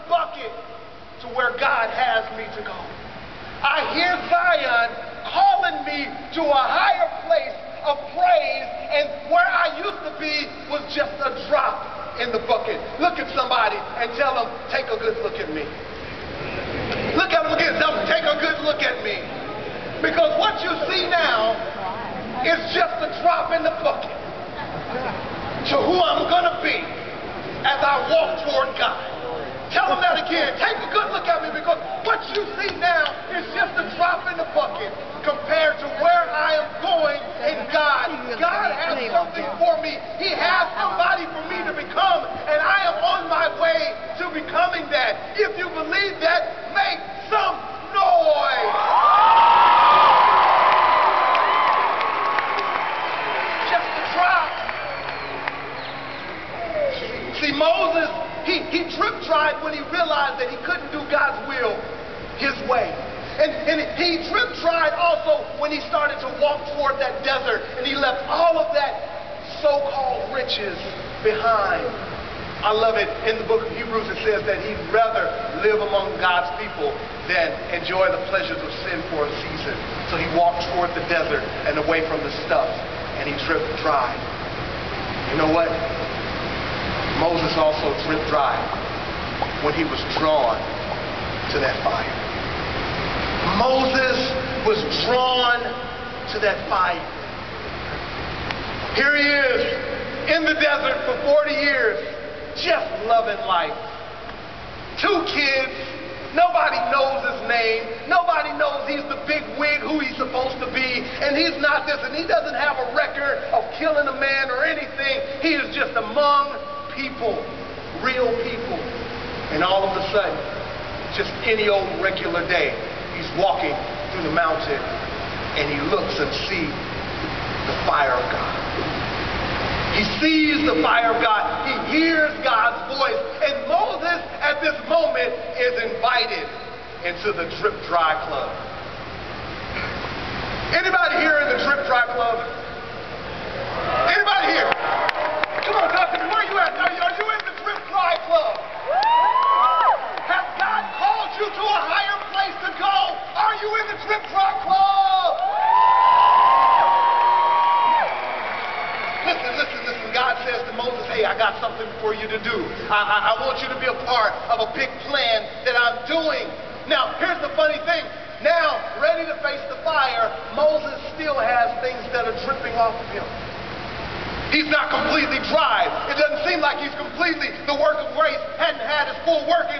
bucket to where God has me to go. I hear Zion calling me to a higher place of praise, and where I used to be was just a drop in the bucket. Look at somebody and tell them, take a good look at me. Look at them again, tell them, take a good look at me. Because what you see now is just a drop in the bucket to who I'm going to be as I walk toward God. Tell them that again. Take a good look at me, because what you see now is just a drop in the bucket compared to where I am going in God. God has something for me. He has somebody for me to become, and I am on my way to becoming that. If you believe that, make some noise. Just a drop. See, Moses, he trip-tried when he realized that he couldn't do God's will his way. And he trip-tried also when he started to walk toward that desert, and he left all of that so-called riches behind. I love it. In the book of Hebrews, it says that he'd rather live among God's people than enjoy the pleasures of sin for a season. So he walked toward the desert and away from the stuff, and he trip-tried. You know what? Moses also trip-tried when he was drawn to that fire. Moses was drawn to that fire. Here he is in the desert for 40 years, just loving life. 2 kids, nobody knows his name, nobody knows he's the big wig who he's supposed to be, and he's not this, and he doesn't have a record of killing a man or anything. He is just among people, real people. And all of a sudden, just any old regular day, he's walking through the mountain and he looks and sees the fire of God. He sees the fire of God. He hears God's voice. And Moses at this moment is invited into the Drip Dry Club. Anybody here in the Drip Dry Club? Anybody here? Come on, talk to me. Where are you at? Are you in the Drip Dry Club? Has God called you to a higher place to go? Are you in the Drip Dry Club? Listen. God says to Moses, hey, I got something for you to do. I want you to be a part of a big plan that I'm doing. Now, here's the funny thing. Now, ready to face the fire, Moses still has things that are dripping off of him. He's not completely dry. It doesn't seem like he's completely, the work of grace hadn't had its full working.